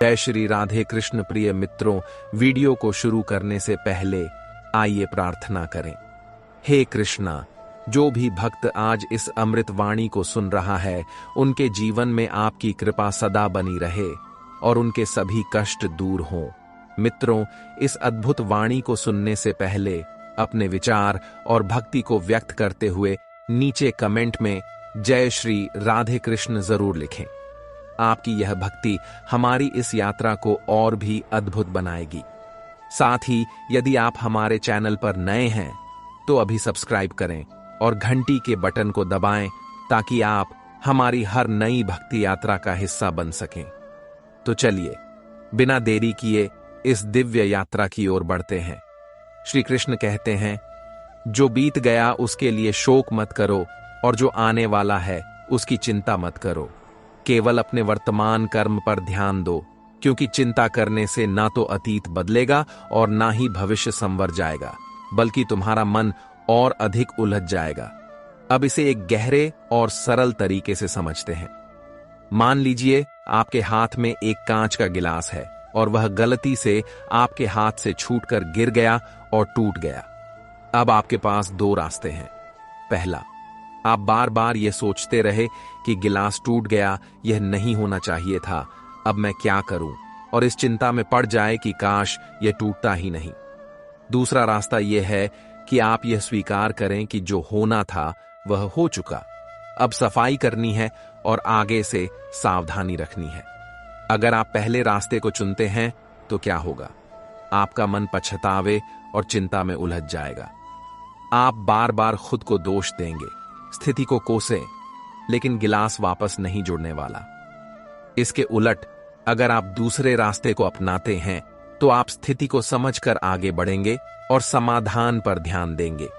जय श्री राधे कृष्ण। प्रिय मित्रों, वीडियो को शुरू करने से पहले आइए प्रार्थना करें। हे कृष्णा, जो भी भक्त आज इस अमृत वाणी को सुन रहा है, उनके जीवन में आपकी कृपा सदा बनी रहे और उनके सभी कष्ट दूर हों। मित्रों, इस अद्भुत वाणी को सुनने से पहले अपने विचार और भक्ति को व्यक्त करते हुए नीचे कमेंट में जय श्री राधे कृष्ण जरूर लिखें। आपकी यह भक्ति हमारी इस यात्रा को और भी अद्भुत बनाएगी। साथ ही यदि आप हमारे चैनल पर नए हैं तो अभी सब्सक्राइब करें और घंटी के बटन को दबाएं ताकि आप हमारी हर नई भक्ति यात्रा का हिस्सा बन सकें। तो चलिए बिना देरी किए इस दिव्य यात्रा की ओर बढ़ते हैं। श्री कृष्ण कहते हैं, जो बीत गया उसके लिए शोक मत करो और जो आने वाला है उसकी चिंता मत करो। केवल अपने वर्तमान कर्म पर ध्यान दो, क्योंकि चिंता करने से ना तो अतीत बदलेगा और ना ही भविष्य संवर जाएगा, बल्कि तुम्हारा मन और अधिक उलझ जाएगा। अब इसे एक गहरे और सरल तरीके से समझते हैं। मान लीजिए आपके हाथ में एक कांच का गिलास है और वह गलती से आपके हाथ से छूटकर गिर गया और टूट गया। अब आपके पास दो रास्ते हैं। पहला, आप बार बार यह सोचते रहे कि गिलास टूट गया, यह नहीं होना चाहिए था, अब मैं क्या करूं, और इस चिंता में पड़ जाए कि काश यह टूटता ही नहीं। दूसरा रास्ता यह है कि आप यह स्वीकार करें कि जो होना था वह हो चुका, अब सफाई करनी है और आगे से सावधानी रखनी है। अगर आप पहले रास्ते को चुनते हैं तो क्या होगा? आपका मन पछतावे और चिंता में उलझ जाएगा। आप बार बार खुद को दोष देंगे, स्थिति को कोसें, लेकिन गिलास वापस नहीं जुड़ने वाला। इसके उलट अगर आप दूसरे रास्ते को अपनाते हैं तो आप स्थिति को समझकर आगे बढ़ेंगे और समाधान पर ध्यान देंगे।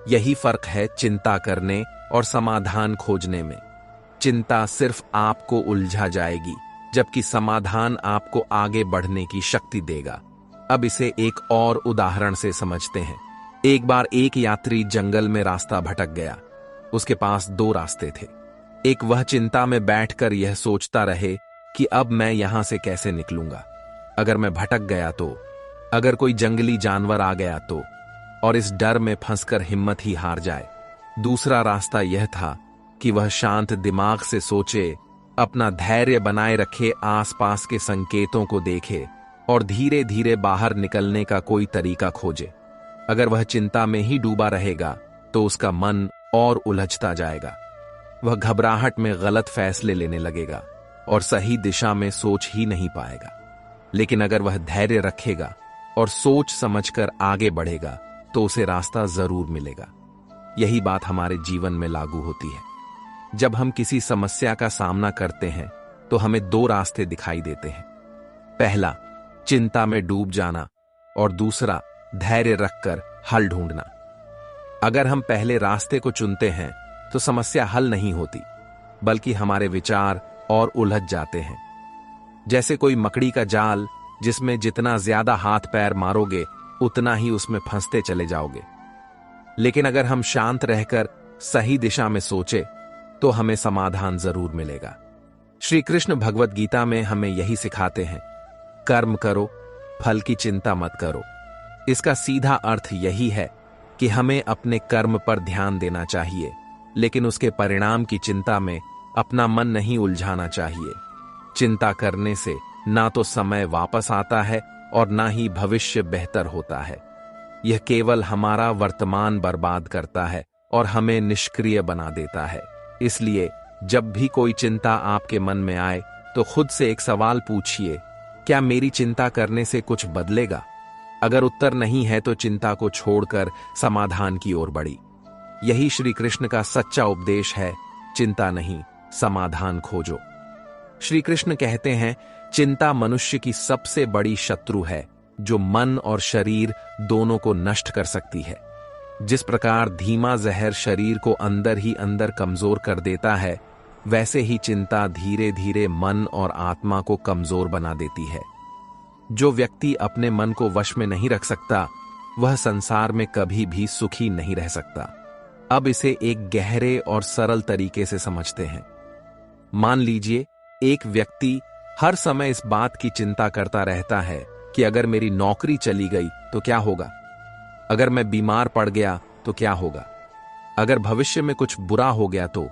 यही फर्क है चिंता करने और समाधान खोजने में। चिंता सिर्फ आपको उलझा जाएगी, जबकि समाधान आपको आगे बढ़ने की शक्ति देगा। अब इसे एक और उदाहरण से समझते हैं। एक बार एक यात्री जंगल में रास्ता भटक गया। उसके पास दो रास्ते थे। एक, वह चिंता में बैठकर यह सोचता रहे कि अब मैं यहां से कैसे निकलूंगा, अगर मैं भटक गया तो, अगर कोई जंगली जानवर आ गया तो, और इस डर में फंसकर हिम्मत ही हार जाए। दूसरा रास्ता यह था कि वह शांत दिमाग से सोचे, अपना धैर्य बनाए रखे, आसपास के संकेतों को देखे और धीरे धीरे बाहर निकलने का कोई तरीका खोजे। अगर वह चिंता में ही डूबा रहेगा तो उसका मन और उलझता जाएगा। वह घबराहट में गलत फैसले लेने लगेगा और सही दिशा में सोच ही नहीं पाएगा। लेकिन अगर वह धैर्य रखेगा और सोच समझकर आगे बढ़ेगा तो उसे रास्ता जरूर मिलेगा। यही बात हमारे जीवन में लागू होती है। जब हम किसी समस्या का सामना करते हैं तो हमें दो रास्ते दिखाई देते हैं। पहला, चिंता में डूब जाना, और दूसरा, धैर्य रखकर हल ढूंढना। अगर हम पहले रास्ते को चुनते हैं तो समस्या हल नहीं होती, बल्कि हमारे विचार और उलझ जाते हैं। जैसे कोई मकड़ी का जाल, जिसमें जितना ज्यादा हाथ पैर मारोगे उतना ही उसमें फंसते चले जाओगे। लेकिन अगर हम शांत रहकर सही दिशा में सोचे तो हमें समाधान जरूर मिलेगा। श्री कृष्ण भगवत गीता में हमें यही सिखाते हैं, कर्म करो, फल की चिंता मत करो। इसका सीधा अर्थ यही है कि हमें अपने कर्म पर ध्यान देना चाहिए, लेकिन उसके परिणाम की चिंता में अपना मन नहीं उलझाना चाहिए। चिंता करने से ना तो समय वापस आता है और ना ही भविष्य बेहतर होता है। यह केवल हमारा वर्तमान बर्बाद करता है और हमें निष्क्रिय बना देता है। इसलिए जब भी कोई चिंता आपके मन में आए तो खुद से एक सवाल पूछिए, क्या मेरी चिंता करने से कुछ बदलेगा? अगर उत्तर नहीं है तो चिंता को छोड़कर समाधान की ओर बढ़ी। यही श्री कृष्ण का सच्चा उपदेश है, चिंता नहीं, समाधान खोजो। श्री कृष्ण कहते हैं, चिंता मनुष्य की सबसे बड़ी शत्रु है, जो मन और शरीर दोनों को नष्ट कर सकती है। जिस प्रकार धीमा जहर शरीर को अंदर ही अंदर कमजोर कर देता है, वैसे ही चिंता धीरे धीरे मन और आत्मा को कमजोर बना देती है। जो व्यक्ति अपने मन को वश में नहीं रख सकता, वह संसार में कभी भी सुखी नहीं रह सकता। अब इसे एक गहरे और सरल तरीके से समझते हैं। मान लीजिए एक व्यक्ति हर समय इस बात की चिंता करता रहता है कि अगर मेरी नौकरी चली गई तो क्या होगा, अगर मैं बीमार पड़ गया तो क्या होगा, अगर भविष्य में कुछ बुरा हो गया तो।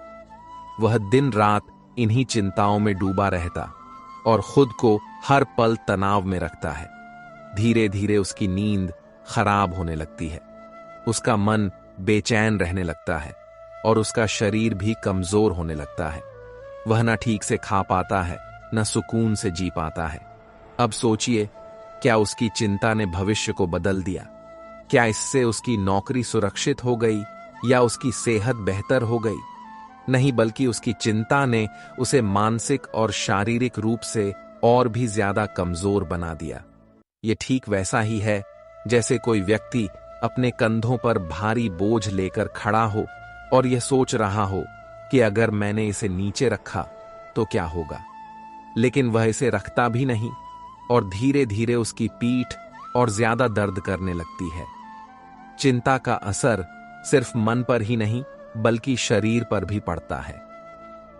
वह दिन रात इन्हीं चिंताओं में डूबा रहता और खुद को हर पल तनाव में रखता है। धीरे धीरे उसकी नींद खराब होने लगती है, उसका मन बेचैन रहने लगता है और उसका शरीर भी कमजोर होने लगता है। वह न ठीक से खा पाता है, न सुकून से जी पाता है। अब सोचिए, क्या उसकी चिंता ने भविष्य को बदल दिया? क्या इससे उसकी नौकरी सुरक्षित हो गई या उसकी सेहत बेहतर हो गई? नहीं, बल्कि उसकी चिंता ने उसे मानसिक और शारीरिक रूप से और भी ज्यादा कमजोर बना दिया। ये ठीक वैसा ही है जैसे कोई व्यक्ति अपने कंधों पर भारी बोझ लेकर खड़ा हो और यह सोच रहा हो कि अगर मैंने इसे नीचे रखा तो क्या होगा, लेकिन वह इसे रखता भी नहीं और धीरे धीरे उसकी पीठ और ज्यादा दर्द करने लगती है। चिंता का असर सिर्फ मन पर ही नहीं बल्कि शरीर पर भी पड़ता है।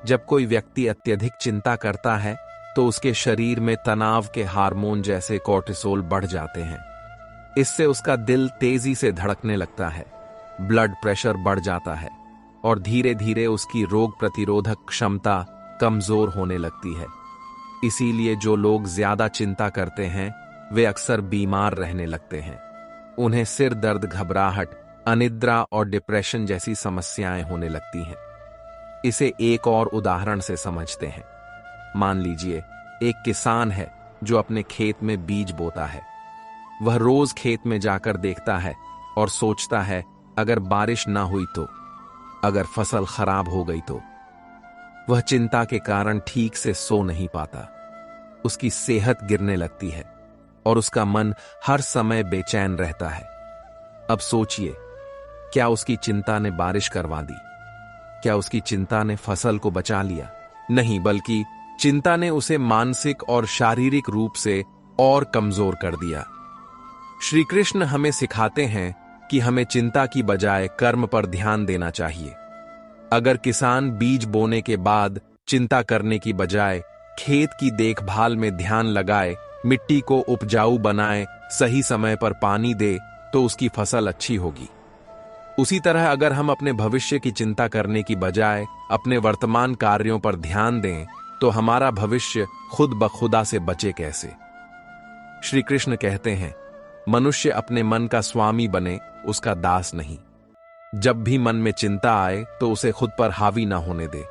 जब कोई व्यक्ति अत्यधिक चिंता करता है तो उसके शरीर में तनाव के हार्मोन जैसे कोर्टिसोल बढ़ जाते हैं। इससे उसका दिल तेजी से धड़कने लगता है, ब्लड प्रेशर बढ़ जाता है और धीरे धीरे उसकी रोग प्रतिरोधक क्षमता कमजोर होने लगती है। इसीलिए जो लोग ज्यादा चिंता करते हैं वे अक्सर बीमार रहने लगते हैं। उन्हें सिर दर्द, घबराहट, अनिद्रा और डिप्रेशन जैसी समस्याएं होने लगती हैं। इसे एक और उदाहरण से समझते हैं। मान लीजिए एक किसान है जो अपने खेत में बीज बोता है। वह रोज खेत में जाकर देखता है और सोचता है, अगर बारिश ना हुई तो, अगर फसल खराब हो गई तो। वह चिंता के कारण ठीक से सो नहीं पाता, उसकी सेहत गिरने लगती है और उसका मन हर समय बेचैन रहता है। अब सोचिए, क्या उसकी चिंता ने बारिश करवा दी? क्या उसकी चिंता ने फसल को बचा लिया? नहीं, बल्कि चिंता ने उसे मानसिक और शारीरिक रूप से और कमजोर कर दिया। श्री कृष्ण हमें सिखाते हैं कि हमें चिंता की बजाय कर्म पर ध्यान देना चाहिए। अगर किसान बीज बोने के बाद चिंता करने की बजाय खेत की देखभाल में ध्यान लगाए, मिट्टी को उपजाऊ बनाए, सही समय पर पानी दे, तो उसकी फसल अच्छी होगी। उसी तरह अगर हम अपने भविष्य की चिंता करने की बजाय अपने वर्तमान कार्यों पर ध्यान दें तो हमारा भविष्य खुद ब खुदा से बचे कैसे। श्री कृष्ण कहते हैं, मनुष्य अपने मन का स्वामी बने, उसका दास नहीं। जब भी मन में चिंता आए तो उसे खुद पर हावी ना होने दे।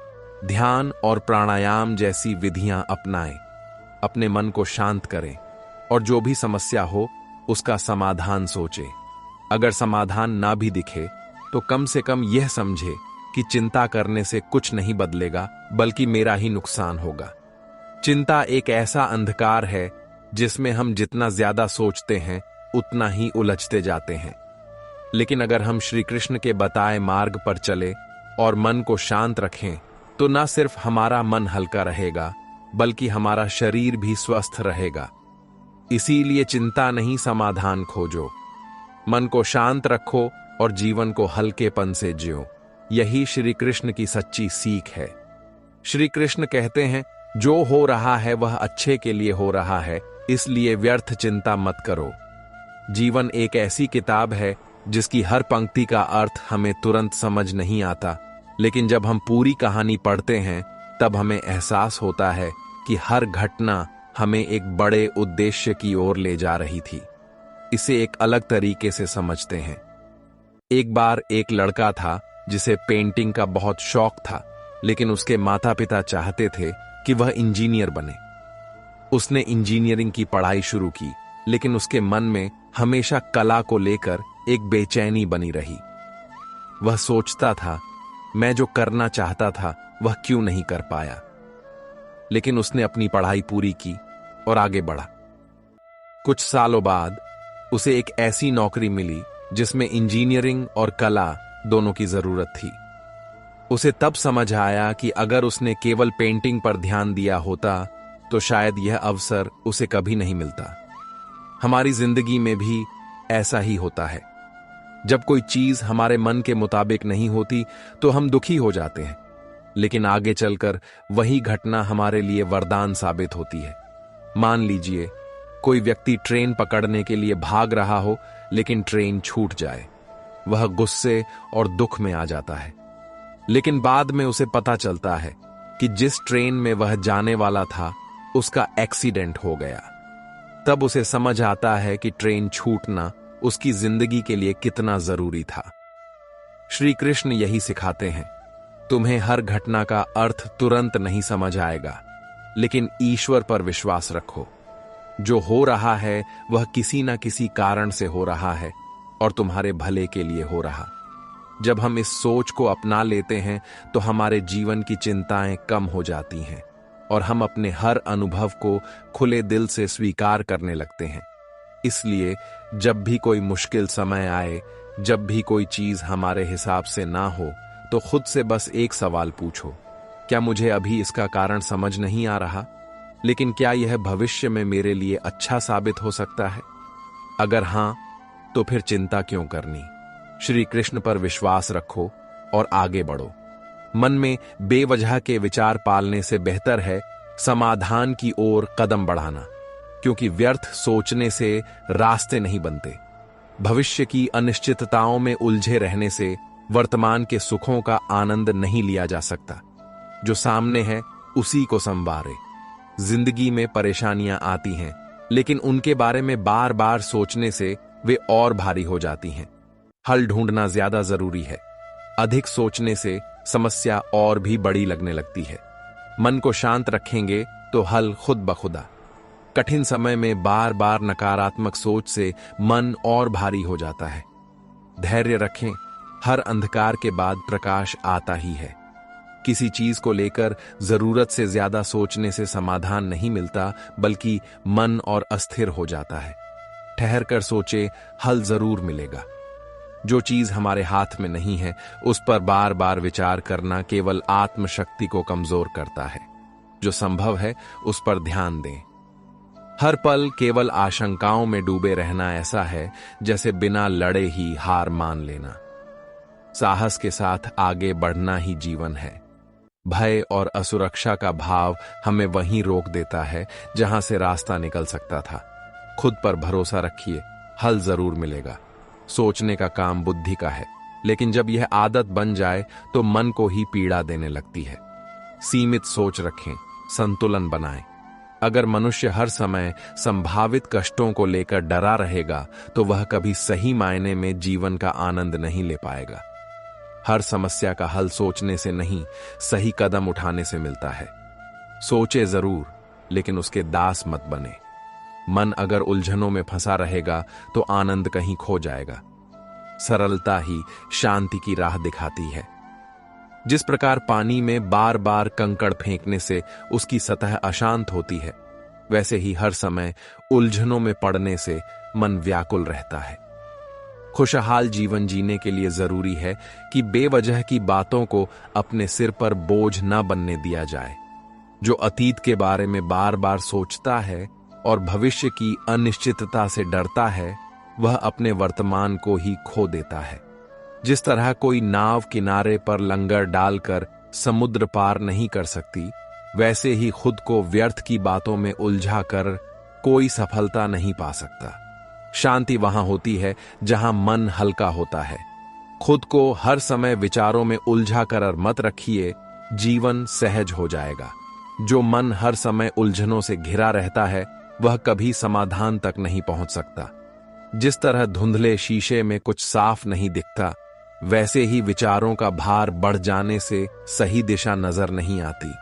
ध्यान और प्राणायाम जैसी विधियां अपनाएं, अपने मन को शांत करें और जो भी समस्या हो उसका समाधान सोचें। अगर समाधान ना भी दिखे तो कम से कम यह समझे कि चिंता करने से कुछ नहीं बदलेगा बल्कि मेरा ही नुकसान होगा। चिंता एक ऐसा अंधकार है जिसमें हम जितना ज्यादा सोचते हैं उतना ही उलझते जाते हैं। लेकिन अगर हम श्री कृष्ण के बताए मार्ग पर चले और मन को शांत रखें तो न सिर्फ हमारा मन हल्का रहेगा बल्कि हमारा शरीर भी स्वस्थ रहेगा। इसीलिए चिंता नहीं, समाधान खोजो। मन को शांत रखो और जीवन को हल्केपन से जियो। यही श्री कृष्ण की सच्ची सीख है। श्री कृष्ण कहते हैं, जो हो रहा है वह अच्छे के लिए हो रहा है, इसलिए व्यर्थ चिंता मत करो। जीवन एक ऐसी किताब है जिसकी हर पंक्ति का अर्थ हमें तुरंत समझ नहीं आता, लेकिन जब हम पूरी कहानी पढ़ते हैं तब हमें एहसास होता है कि हर घटना हमें एक बड़े उद्देश्य की ओर ले जा रही थी। इसे एक अलग तरीके से समझते हैं। एक बार एक लड़का था जिसे पेंटिंग का बहुत शौक था, लेकिन उसके माता पिता चाहते थे कि वह इंजीनियर बने। उसने इंजीनियरिंग की पढ़ाई शुरू की, लेकिन उसके मन में हमेशा कला को लेकर एक बेचैनी बनी रही। वह सोचता था, मैं जो करना चाहता था वह क्यों नहीं कर पाया। लेकिन उसने अपनी पढ़ाई पूरी की और आगे बढ़ा। कुछ सालों बाद उसे एक ऐसी नौकरी मिली जिसमें इंजीनियरिंग और कला दोनों की जरूरत थी। उसे तब समझ आया कि अगर उसने केवल पेंटिंग पर ध्यान दिया होता तो शायद यह अवसर उसे कभी नहीं मिलता। हमारी जिंदगी में भी ऐसा ही होता है। जब कोई चीज हमारे मन के मुताबिक नहीं होती तो हम दुखी हो जाते हैं। लेकिन आगे चलकर वही घटना हमारे लिए वरदान साबित होती है। मान लीजिए कोई व्यक्ति ट्रेन पकड़ने के लिए भाग रहा हो, लेकिन ट्रेन छूट जाए। वह गुस्से और दुख में आ जाता है, लेकिन बाद में उसे पता चलता है कि जिस ट्रेन में वह जाने वाला था उसका एक्सीडेंट हो गया। तब उसे समझ आता है कि ट्रेन छूटना उसकी जिंदगी के लिए कितना जरूरी था। श्री कृष्ण यही सिखाते हैं, तुम्हें हर घटना का अर्थ तुरंत नहीं समझ आएगा, लेकिन ईश्वर पर विश्वास रखो। जो हो रहा है वह किसी न किसी कारण से हो रहा है और तुम्हारे भले के लिए हो रहा। जब हम इस सोच को अपना लेते हैं तो हमारे जीवन की चिंताएं कम हो जाती हैं और हम अपने हर अनुभव को खुले दिल से स्वीकार करने लगते हैं। इसलिए जब भी कोई मुश्किल समय आए, जब भी कोई चीज हमारे हिसाब से ना हो, तो खुद से बस एक सवाल पूछो, क्या मुझे अभी इसका कारण समझ नहीं आ रहा, लेकिन क्या यह भविष्य में मेरे लिए अच्छा साबित हो सकता है? अगर हां, तो फिर चिंता क्यों करनी? श्री कृष्ण पर विश्वास रखो और आगे बढ़ो। मन में बेवजह के विचार पालने से बेहतर है समाधान की ओर कदम बढ़ाना, क्योंकि व्यर्थ सोचने से रास्ते नहीं बनते। भविष्य की अनिश्चितताओं में उलझे रहने से वर्तमान के सुखों का आनंद नहीं लिया जा सकता। जो सामने है उसी को संवारे। जिंदगी में परेशानियां आती हैं, लेकिन उनके बारे में बार बार सोचने से वे और भारी हो जाती हैं। हल ढूंढना ज्यादा जरूरी है। अधिक सोचने से समस्या और भी बड़ी लगने लगती है। मन को शांत रखेंगे तो हल खुद ब खुदा। कठिन समय में बार बार नकारात्मक सोच से मन और भारी हो जाता है। धैर्य रखें, हर अंधकार के बाद प्रकाश आता ही है। किसी चीज को लेकर जरूरत से ज्यादा सोचने से समाधान नहीं मिलता, बल्कि मन और अस्थिर हो जाता है। ठहर कर सोचे, हल जरूर मिलेगा। जो चीज हमारे हाथ में नहीं है उस पर बार बार विचार करना केवल आत्मशक्ति को कमजोर करता है। जो संभव है उस पर ध्यान दें। हर पल केवल आशंकाओं में डूबे रहना ऐसा है जैसे बिना लड़े ही हार मान लेना। साहस के साथ आगे बढ़ना ही जीवन है। भय और असुरक्षा का भाव हमें वहीं रोक देता है जहां से रास्ता निकल सकता था। खुद पर भरोसा रखिए, हल जरूर मिलेगा। सोचने का काम बुद्धि का है, लेकिन जब यह आदत बन जाए तो मन को ही पीड़ा देने लगती है। सीमित सोच रखें, संतुलन बनाएं। अगर मनुष्य हर समय संभावित कष्टों को लेकर डरा रहेगा तो वह कभी सही मायने में जीवन का आनंद नहीं ले पाएगा। हर समस्या का हल सोचने से नहीं, सही कदम उठाने से मिलता है। सोचे जरूर, लेकिन उसके दास मत बने। मन अगर उलझनों में फंसा रहेगा तो आनंद कहीं खो जाएगा। सरलता ही शांति की राह दिखाती है। जिस प्रकार पानी में बार बार कंकड़ फेंकने से उसकी सतह अशांत होती है, वैसे ही हर समय उलझनों में पड़ने से मन व्याकुल रहता है। खुशहाल जीवन जीने के लिए जरूरी है कि बेवजह की बातों को अपने सिर पर बोझ न बनने दिया जाए। जो अतीत के बारे में बार बार सोचता है और भविष्य की अनिश्चितता से डरता है, वह अपने वर्तमान को ही खो देता है। जिस तरह कोई नाव किनारे पर लंगर डालकर समुद्र पार नहीं कर सकती, वैसे ही खुद को व्यर्थ की बातों में उलझा कर कोई सफलता नहीं पा सकता। शांति वहां होती है जहां मन हल्का होता है। खुद को हर समय विचारों में उलझा कर मत रखिए, जीवन सहज हो जाएगा। जो मन हर समय उलझनों से घिरा रहता है वह कभी समाधान तक नहीं पहुंच सकता। जिस तरह धुंधले शीशे में कुछ साफ नहीं दिखता, वैसे ही विचारों का भार बढ़ जाने से सही दिशा नजर नहीं आती।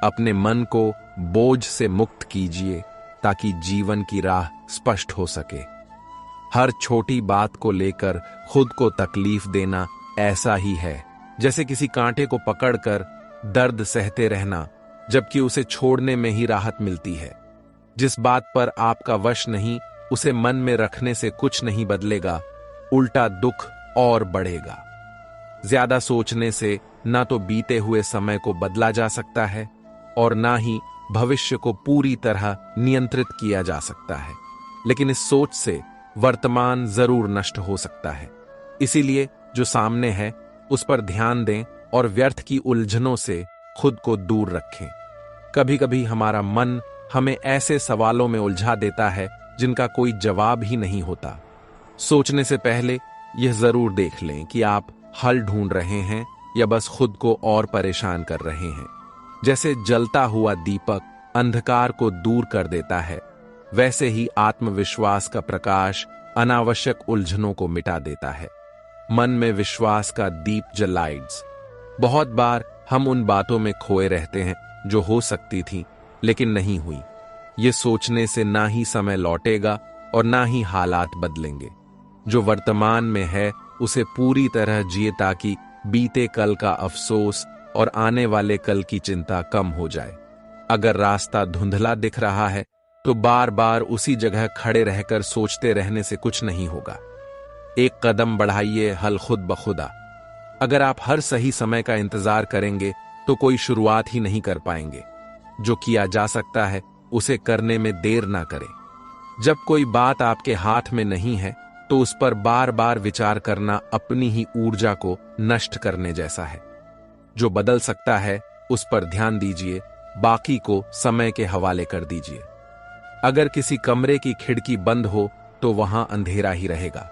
अपने मन को बोझ से मुक्त कीजिए ताकि जीवन की राह स्पष्ट हो सके। हर छोटी बात को लेकर खुद को तकलीफ देना ऐसा ही है जैसे किसी कांटे को पकड़कर दर्द सहते रहना, जबकि उसे छोड़ने में ही राहत मिलती है। जिस बात पर आपका वश नहीं, उसे मन में रखने से कुछ नहीं बदलेगा, उल्टा दुख और बढ़ेगा। ज्यादा सोचने से ना तो बीते हुए समय को बदला जा सकता है और ना ही भविष्य को पूरी तरह नियंत्रित किया जा सकता है, लेकिन इस सोच से वर्तमान जरूर नष्ट हो सकता है। इसीलिए जो सामने है उस पर ध्यान दें और व्यर्थ की उलझनों से खुद को दूर रखें। कभी कभी हमारा मन हमें ऐसे सवालों में उलझा देता है जिनका कोई जवाब ही नहीं होता। सोचने से पहले यह जरूर देख लें कि आप हल ढूंढ रहे हैं या बस खुद को और परेशान कर रहे हैं। जैसे जलता हुआ दीपक अंधकार को दूर कर देता है, वैसे ही आत्मविश्वास का प्रकाश अनावश्यक उलझनों को मिटा देता है। मन में विश्वास का दीप जलाइड्स। बहुत बार हम उन बातों में खोए रहते हैं जो हो सकती थी लेकिन नहीं हुई। ये सोचने से ना ही समय लौटेगा और ना ही हालात बदलेंगे। जो वर्तमान में है उसे पूरी तरह जिए ताकि बीते कल का अफसोस और आने वाले कल की चिंता कम हो जाए। अगर रास्ता धुंधला दिख रहा है तो बार बार उसी जगह खड़े रहकर सोचते रहने से कुछ नहीं होगा। एक कदम बढ़ाइए, हल खुद ब खुदा। अगर आप हर सही समय का इंतजार करेंगे तो कोई शुरुआत ही नहीं कर पाएंगे। जो किया जा सकता है उसे करने में देर ना करें। जब कोई बात आपके हाथ में नहीं है तो उस पर बार बार विचार करना अपनी ही ऊर्जा को नष्ट करने जैसा है। जो बदल सकता है उस पर ध्यान दीजिए, बाकी को समय के हवाले कर दीजिए। अगर किसी कमरे की खिड़की बंद हो तो वहां अंधेरा ही रहेगा।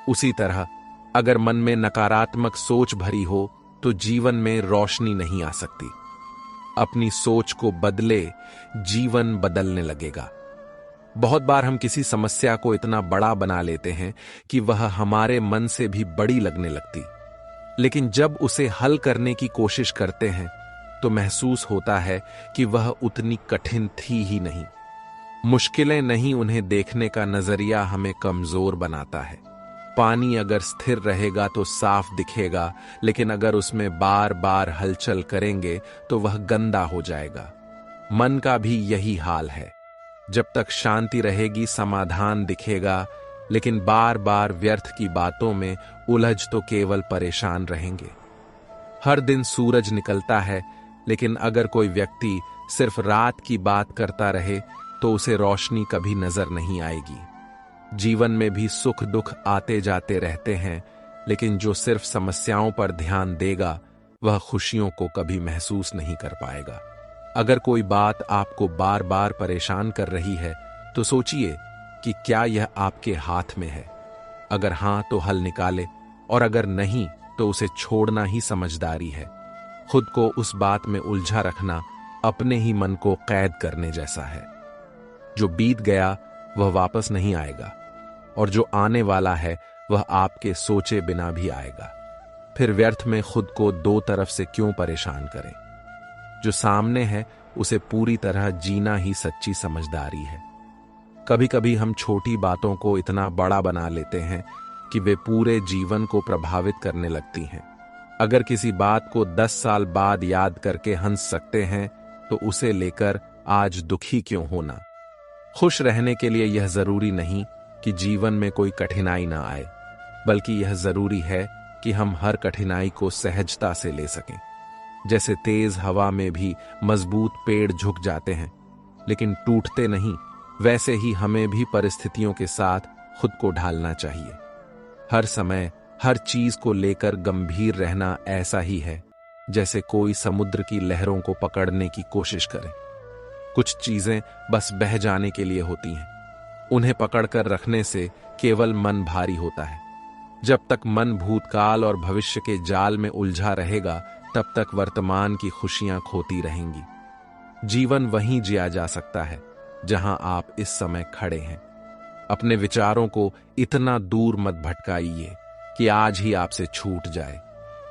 उसी तरह अगर मन में नकारात्मक सोच भरी हो तो जीवन में रोशनी नहीं आ सकती। अपनी सोच को बदले, जीवन बदलने लगेगा। बहुत बार हम किसी समस्या को इतना बड़ा बना लेते हैं कि वह हमारे मन से भी बड़ी लगने लगती, लेकिन जब उसे हल करने की कोशिश करते हैं तो महसूस होता है कि वह उतनी कठिन थी ही नहीं। मुश्किलें नहीं, उन्हें देखने का नजरिया हमें कमजोर बनाता है। पानी अगर स्थिर रहेगा तो साफ दिखेगा, लेकिन अगर उसमें बार बार हलचल करेंगे तो वह गंदा हो जाएगा। मन का भी यही हाल है। जब तक शांति रहेगी समाधान दिखेगा, लेकिन बार बार व्यर्थ की बातों में उलझ तो केवल परेशान रहेंगे। हर दिन सूरज निकलता है, लेकिन अगर कोई व्यक्ति सिर्फ रात की बात करता रहे तो उसे रोशनी कभी नजर नहीं आएगी। जीवन में भी सुख दुख आते जाते रहते हैं, लेकिन जो सिर्फ समस्याओं पर ध्यान देगा वह खुशियों को कभी महसूस नहीं कर पाएगा। अगर कोई बात आपको बार बार परेशान कर रही है तो सोचिए कि क्या यह आपके हाथ में है। अगर हां तो हल निकाले, और अगर नहीं तो उसे छोड़ना ही समझदारी है। खुद को उस बात में उलझा रखना अपने ही मन को कैद करने जैसा है। जो बीत गया वह वापस नहीं आएगा, और जो आने वाला है वह आपके सोचे बिना भी आएगा। फिर व्यर्थ में खुद को दो तरफ से क्यों परेशान करें। जो सामने है उसे पूरी तरह जीना ही सच्ची समझदारी है। कभी कभी हम छोटी बातों को इतना बड़ा बना लेते हैं कि वे पूरे जीवन को प्रभावित करने लगती हैं। अगर किसी बात को 10 साल बाद याद करके हंस सकते हैं तो उसे लेकर आज दुखी क्यों होना। खुश रहने के लिए यह जरूरी नहीं कि जीवन में कोई कठिनाई ना आए, बल्कि यह जरूरी है कि हम हर कठिनाई को सहजता से ले सकें। जैसे तेज हवा में भी मजबूत पेड़ झुक जाते हैं लेकिन टूटते नहीं, वैसे ही हमें भी परिस्थितियों के साथ खुद को ढालना चाहिए। हर समय हर चीज को लेकर गंभीर रहना ऐसा ही है जैसे कोई समुद्र की लहरों को पकड़ने की कोशिश करे। कुछ चीजें बस बह जाने के लिए होती हैं, उन्हें पकड़कर रखने से केवल मन भारी होता है। जब तक मन भूतकाल और भविष्य के जाल में उलझा रहेगा तब तक वर्तमान की खुशियां खोती रहेंगी। जीवन वहीं जिया जा सकता है जहां आप इस समय खड़े हैं। अपने विचारों को इतना दूर मत भटकाइए कि आज ही आपसे छूट जाए।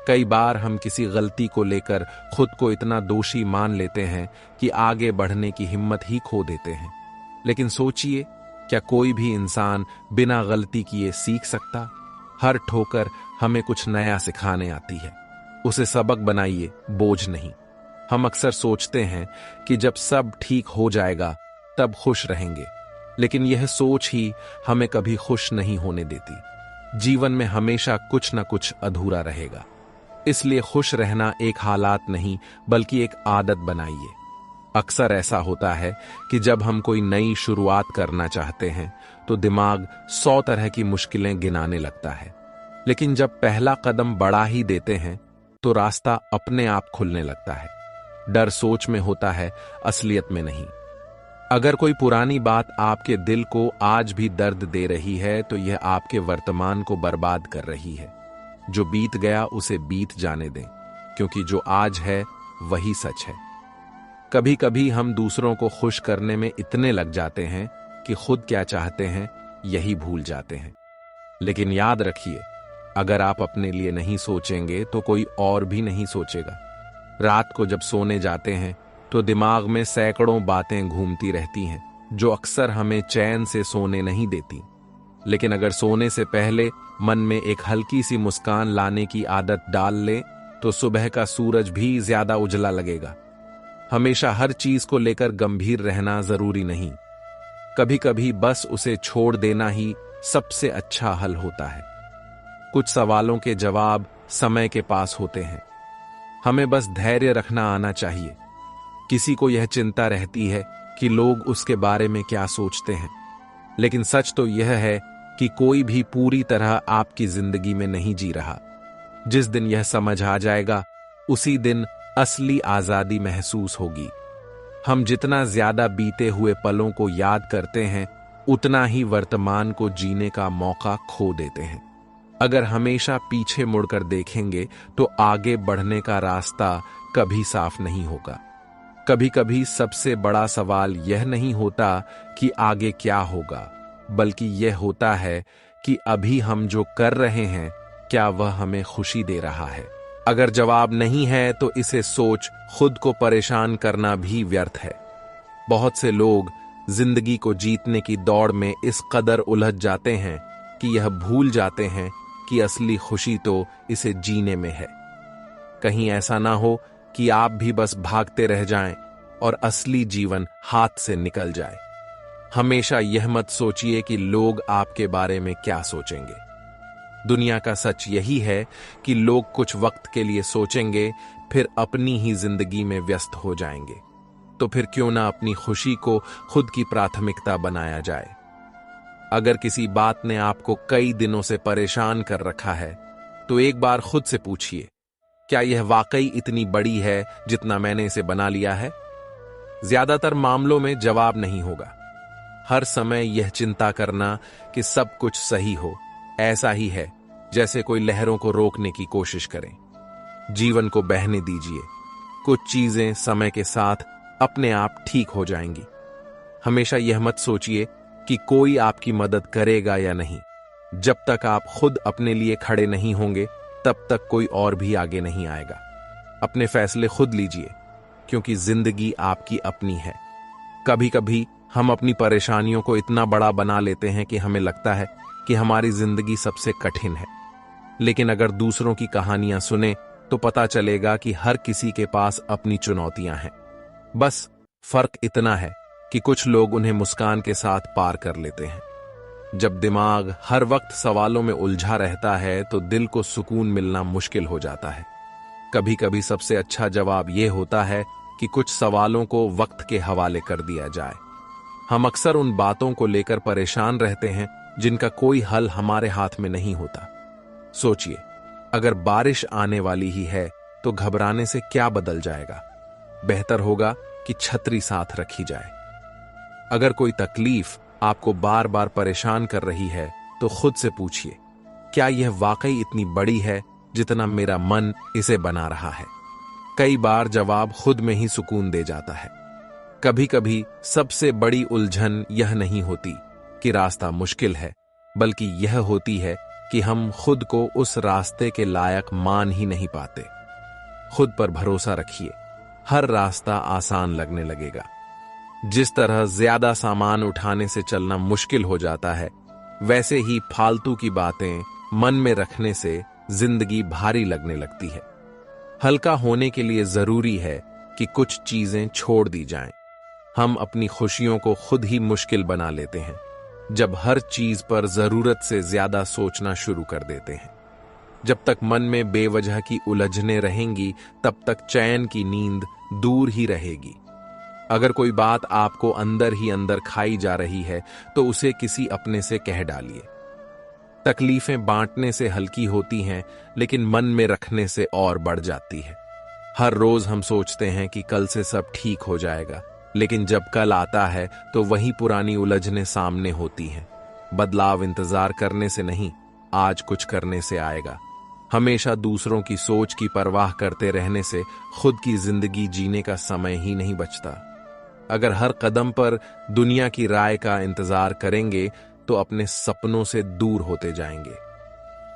कई बार हम किसी गलती को लेकर खुद को इतना दोषी मान लेते हैं कि आगे बढ़ने की हिम्मत ही खो देते हैं। लेकिन सोचिए, क्या कोई भी इंसान बिना गलती किए सीख सकता? हर ठोकर हमें कुछ नया सिखाने आती है। उसे सबक बनाइए, बोझ नहीं। हम अक्सर सोचते हैं कि जब सब ठीक हो जाएगा तब खुश रहेंगे, लेकिन यह सोच ही हमें कभी खुश नहीं होने देती। जीवन में हमेशा कुछ न कुछ अधूरा रहेगा, इसलिए खुश रहना एक हालात नहीं बल्कि एक आदत बनाइए। अक्सर ऐसा होता है कि जब हम कोई नई शुरुआत करना चाहते हैं तो दिमाग 100 तरह की मुश्किलें गिनाने लगता है, लेकिन जब पहला कदम बढ़ा ही देते हैं तो रास्ता अपने आप खुलने लगता है। डर सोच में होता है, असलियत में नहीं। अगर कोई पुरानी बात आपके दिल को आज भी दर्द दे रही है तो यह आपके वर्तमान को बर्बाद कर रही है। जो बीत गया उसे बीत जाने दें, क्योंकि जो आज है वही सच है। कभी कभी हम दूसरों को खुश करने में इतने लग जाते हैं कि खुद क्या चाहते हैं यही भूल जाते हैं। लेकिन याद रखिए, अगर आप अपने लिए नहीं सोचेंगे तो कोई और भी नहीं सोचेगा। रात को जब सोने जाते हैं तो दिमाग में सैकड़ों बातें घूमती रहती हैं जो अक्सर हमें चैन से सोने नहीं देती। लेकिन अगर सोने से पहले मन में एक हल्की सी मुस्कान लाने की आदत डाल ले तो सुबह का सूरज भी ज्यादा उजला लगेगा। हमेशा हर चीज को लेकर गंभीर रहना जरूरी नहीं। कभी कभी बस उसे छोड़ देना ही सबसे अच्छा हल होता है। कुछ सवालों के जवाब समय के पास होते हैं। हमें बस धैर्य रखना आना चाहिए। किसी को यह चिंता रहती है कि लोग उसके बारे में क्या सोचते हैं, लेकिन सच तो यह है कि कोई भी पूरी तरह आपकी जिंदगी में नहीं जी रहा। जिस दिन यह समझ आ जाएगा उसी दिन असली आजादी महसूस होगी। हम जितना ज्यादा बीते हुए पलों को याद करते हैं उतना ही वर्तमान को जीने का मौका खो देते हैं। अगर हमेशा पीछे मुड़कर देखेंगे तो आगे बढ़ने का रास्ता कभी साफ नहीं होगा। कभी कभी सबसे बड़ा सवाल यह नहीं होता कि आगे क्या होगा, बल्कि यह होता है कि अभी हम जो कर रहे हैं क्या वह हमें खुशी दे रहा है। अगर जवाब नहीं है तो इसे सोच खुद को परेशान करना भी व्यर्थ है। बहुत से लोग जिंदगी को जीतने की दौड़ में इस कदर उलझ जाते हैं कि यह भूल जाते हैं कि असली खुशी तो इसे जीने में है। कहीं ऐसा ना हो कि आप भी बस भागते रह जाएं और असली जीवन हाथ से निकल जाए। हमेशा यह मत सोचिए कि लोग आपके बारे में क्या सोचेंगे। दुनिया का सच यही है कि लोग कुछ वक्त के लिए सोचेंगे, फिर अपनी ही जिंदगी में व्यस्त हो जाएंगे। तो फिर क्यों ना अपनी खुशी को खुद की प्राथमिकता बनाया जाए। अगर किसी बात ने आपको कई दिनों से परेशान कर रखा है तो एक बार खुद से पूछिए, क्या यह वाकई इतनी बड़ी है जितना मैंने इसे बना लिया है? ज्यादातर मामलों में जवाब नहीं होगा। हर समय यह चिंता करना कि सब कुछ सही हो ऐसा ही है जैसे कोई लहरों को रोकने की कोशिश करें। जीवन को बहने दीजिए। कुछ चीजें समय के साथ अपने आप ठीक हो जाएंगी। हमेशा यह मत सोचिए कि कोई आपकी मदद करेगा या नहीं। जब तक आप खुद अपने लिए खड़े नहीं होंगे तब तक कोई और भी आगे नहीं आएगा। अपने फैसले खुद लीजिए, क्योंकि जिंदगी आपकी अपनी है। कभी कभी हम अपनी परेशानियों को इतना बड़ा बना लेते हैं कि हमें लगता है कि हमारी जिंदगी सबसे कठिन है। लेकिन अगर दूसरों की कहानियां सुने तो पता चलेगा कि हर किसी के पास अपनी चुनौतियां हैं। बस फर्क इतना है कि कुछ लोग उन्हें मुस्कान के साथ पार कर लेते हैं। जब दिमाग हर वक्त सवालों में उलझा रहता है तो दिल को सुकून मिलना मुश्किल हो जाता है। कभी कभी सबसे अच्छा जवाब यह होता है कि कुछ सवालों को वक्त के हवाले कर दिया जाए। हम अक्सर उन बातों को लेकर परेशान रहते हैं जिनका कोई हल हमारे हाथ में नहीं होता। सोचिए, अगर बारिश आने वाली ही है तो घबराने से क्या बदल जाएगा? बेहतर होगा कि छतरी साथ रखी जाए। अगर कोई तकलीफ आपको बार बार परेशान कर रही है तो खुद से पूछिए, क्या यह वाकई इतनी बड़ी है जितना मेरा मन इसे बना रहा है? कई बार जवाब खुद में ही सुकून दे जाता है। कभी कभी सबसे बड़ी उलझन यह नहीं होती कि रास्ता मुश्किल है, बल्कि यह होती है कि हम खुद को उस रास्ते के लायक मान ही नहीं पाते। खुद पर भरोसा रखिए, हर रास्ता आसान लगने लगेगा। जिस तरह ज्यादा सामान उठाने से चलना मुश्किल हो जाता है, वैसे ही फालतू की बातें मन में रखने से जिंदगी भारी लगने लगती है। हल्का होने के लिए जरूरी है कि कुछ चीजें छोड़ दी जाएं। हम अपनी खुशियों को खुद ही मुश्किल बना लेते हैं जब हर चीज पर जरूरत से ज्यादा सोचना शुरू कर देते हैं। जब तक मन में बेवजह की उलझने रहेंगी तब तक चैन की नींद दूर ही रहेगी। अगर कोई बात आपको अंदर ही अंदर खाई जा रही है तो उसे किसी अपने से कह डालिए। तकलीफें बांटने से हल्की होती हैं, लेकिन मन में रखने से और बढ़ जाती है। हर रोज हम सोचते हैं कि कल से सब ठीक हो जाएगा, लेकिन जब कल आता है तो वही पुरानी उलझनें सामने होती हैं। बदलाव इंतजार करने से नहीं, आज कुछ करने से आएगा। हमेशा दूसरों की सोच की परवाह करते रहने से खुद की जिंदगी जीने का समय ही नहीं बचता। अगर हर कदम पर दुनिया की राय का इंतजार करेंगे तो अपने सपनों से दूर होते जाएंगे।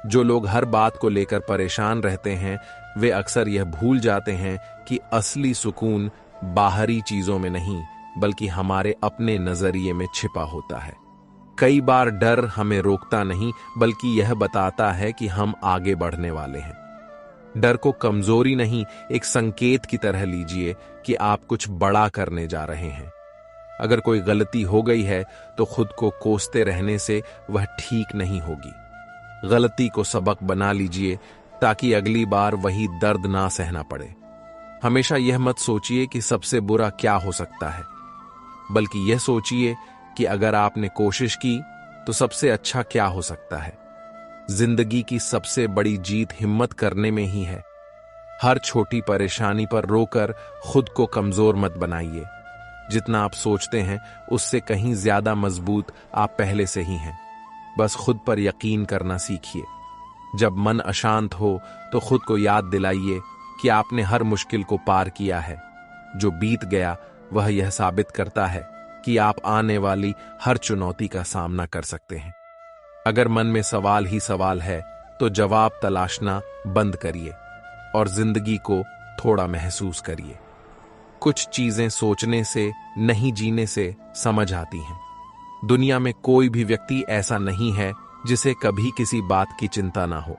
जो लोग हर बात को लेकर परेशान रहते हैं, वे अक्सर यह भूल जाते हैं कि असली सुकून बाहरी चीजों में नहीं, बल्कि हमारे अपने नजरिए में छिपा होता है। कई बार डर हमें रोकता नहीं, बल्कि यह बताता है कि हम आगे बढ़ने वाले हैं। डर को कमजोरी नहीं, एक संकेत की तरह लीजिए कि आप कुछ बड़ा करने जा रहे हैं। अगर कोई गलती हो गई है तो खुद को कोसते रहने से वह ठीक नहीं होगी। गलती को सबक बना लीजिए ताकि अगली बार वही दर्द ना सहना पड़े। हमेशा यह मत सोचिए कि सबसे बुरा क्या हो सकता है, बल्कि यह सोचिए कि अगर आपने कोशिश की तो सबसे अच्छा क्या हो सकता है। जिंदगी की सबसे बड़ी जीत हिम्मत करने में ही है। हर छोटी परेशानी पर रोकर खुद को कमजोर मत बनाइए। जितना आप सोचते हैं उससे कहीं ज्यादा मजबूत आप पहले से ही हैं। बस खुद पर यकीन करना सीखिए। जब मन अशांत हो तो खुद को याद दिलाइए कि आपने हर मुश्किल को पार किया है। जो बीत गया वह यह साबित करता है कि आप आने वाली हर चुनौती का सामना कर सकते हैं। अगर मन में सवाल ही सवाल है तो जवाब तलाशना बंद करिए और जिंदगी को थोड़ा महसूस करिए। कुछ चीजें सोचने से नहीं, जीने से समझ आती हैं। दुनिया में कोई भी व्यक्ति ऐसा नहीं है जिसे कभी किसी बात की चिंता ना हो।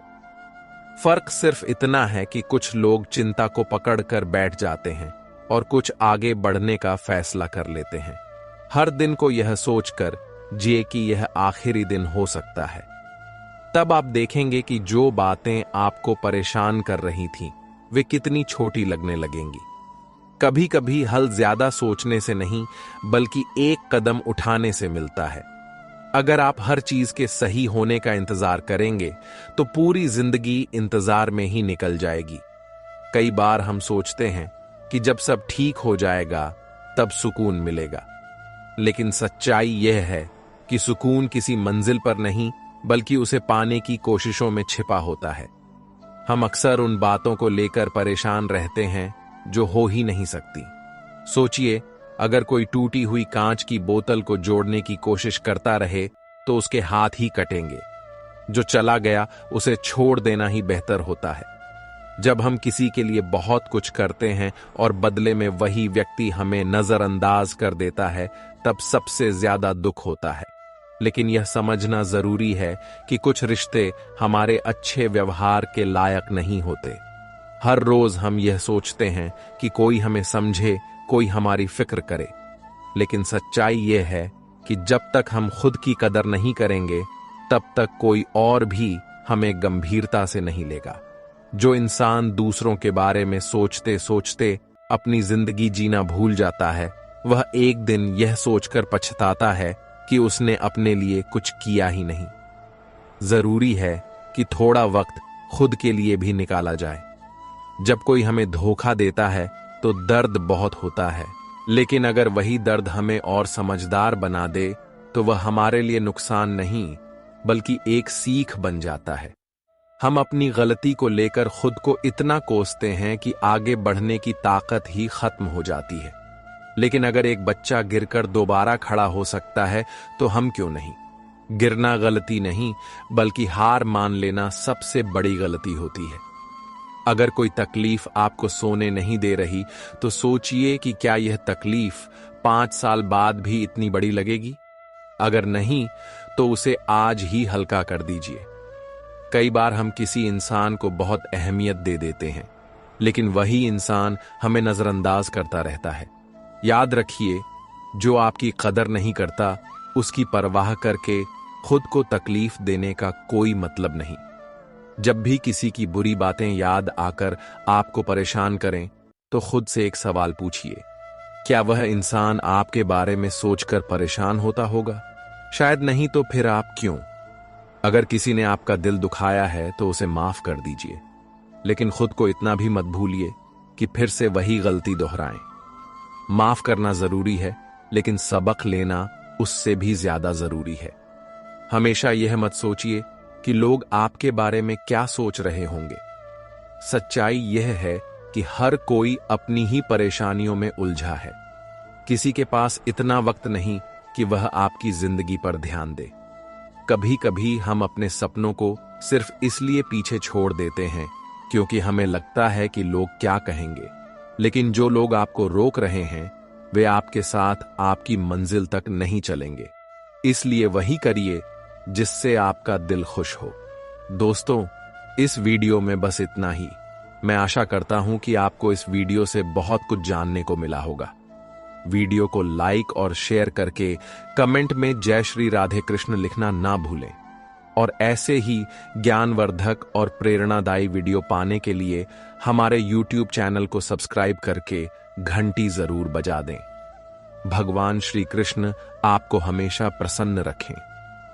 फर्क सिर्फ इतना है कि कुछ लोग चिंता को पकड़कर बैठ जाते हैं और कुछ आगे बढ़ने का फैसला कर लेते हैं। हर दिन को यह सोचकर जिए कि यह आखिरी दिन हो सकता है। तब आप देखेंगे कि जो बातें आपको परेशान कर रही थीं, वे कितनी छोटी लगने लगेंगी। कभी कभी हल ज्यादा सोचने से नहीं, बल्कि एक कदम उठाने से मिलता है। अगर आप हर चीज के सही होने का इंतजार करेंगे तो पूरी जिंदगी इंतजार में ही निकल जाएगी। कई बार हम सोचते हैं कि जब सब ठीक हो जाएगा तब सुकून मिलेगा, लेकिन सच्चाई यह है कि सुकून किसी मंजिल पर नहीं, बल्कि उसे पाने की कोशिशों में छिपा होता है। हम अक्सर उन बातों को लेकर परेशान रहते हैं जो हो ही नहीं सकती। सोचिए, अगर कोई टूटी हुई कांच की बोतल को जोड़ने की कोशिश करता रहे तो उसके हाथ ही कटेंगे। जो चला गया उसे छोड़ देना ही बेहतर होता है। जब हम किसी के लिए बहुत कुछ करते हैं और बदले में वही व्यक्ति हमें नजरअंदाज कर देता है, तब सबसे ज्यादा दुख होता है। लेकिन यह समझना जरूरी है कि कुछ रिश्ते हमारे अच्छे व्यवहार के लायक नहीं होते। हर रोज हम यह सोचते हैं कि कोई हमें समझे, कोई हमारी फिक्र करे, लेकिन सच्चाई यह है कि जब तक हम खुद की कदर नहीं करेंगे, तब तक कोई और भी हमें गंभीरता से नहीं लेगा। जो इंसान दूसरों के बारे में सोचते सोचते अपनी जिंदगी जीना भूल जाता है, वह एक दिन यह सोचकर पछताता है कि उसने अपने लिए कुछ किया ही नहीं। जरूरी है कि थोड़ा वक्त खुद के लिए भी निकाला जाए। जब कोई हमें धोखा देता है तो दर्द बहुत होता है, लेकिन अगर वही दर्द हमें और समझदार बना दे तो वह हमारे लिए नुकसान नहीं, बल्कि एक सीख बन जाता है। हम अपनी गलती को लेकर खुद को इतना कोसते हैं कि आगे बढ़ने की ताकत ही खत्म हो जाती है। लेकिन अगर एक बच्चा गिरकर दोबारा खड़ा हो सकता है तो हम क्यों नहीं? गिरना गलती नहीं, बल्कि हार मान लेना सबसे बड़ी गलती होती है। अगर कोई तकलीफ आपको सोने नहीं दे रही तो सोचिए कि क्या यह तकलीफ 5 साल बाद भी इतनी बड़ी लगेगी? अगर नहीं तो उसे आज ही हल्का कर दीजिए। कई बार हम किसी इंसान को बहुत अहमियत दे देते हैं, लेकिन वही इंसान हमें नजरअंदाज करता रहता है। याद रखिए, जो आपकी कदर नहीं करता, उसकी परवाह करके खुद को तकलीफ देने का कोई मतलब नहीं। जब भी किसी की बुरी बातें याद आकर आपको परेशान करें, तो खुद से एक सवाल पूछिए, क्या वह इंसान आपके बारे में सोचकर परेशान होता होगा? शायद नहीं, तो फिर आप क्यों? अगर किसी ने आपका दिल दुखाया है तो उसे माफ कर दीजिए, लेकिन खुद को इतना भी मत भूलिए कि फिर से वही गलती दोहराएं। माफ करना जरूरी है, लेकिन सबक लेना उससे भी ज्यादा जरूरी है। हमेशा यह मत सोचिए कि लोग आपके बारे में क्या सोच रहे होंगे। सच्चाई यह है कि हर कोई अपनी ही परेशानियों में उलझा है। किसी के पास इतना वक्त नहीं कि वह आपकी जिंदगी पर ध्यान दे। कभी कभी हम अपने सपनों को सिर्फ इसलिए पीछे छोड़ देते हैं क्योंकि हमें लगता है कि लोग क्या कहेंगे, लेकिन जो लोग आपको रोक रहे हैं वे आपके साथ आपकी मंजिल तक नहीं चलेंगे। इसलिए वही करिए जिससे आपका दिल खुश हो। दोस्तों, इस वीडियो में बस इतना ही। मैं आशा करता हूं कि आपको इस वीडियो से बहुत कुछ जानने को मिला होगा। वीडियो को लाइक और शेयर करके कमेंट में जय श्री राधे कृष्ण लिखना ना भूलें। और ऐसे ही ज्ञानवर्धक और प्रेरणादायी वीडियो पाने के लिए हमारे YouTube चैनल को सब्सक्राइब करके घंटी जरूर बजा दें। भगवान श्री कृष्ण आपको हमेशा प्रसन्न रखें।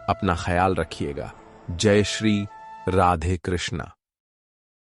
अपना ख्याल रखिएगा। जय श्री राधे कृष्ण।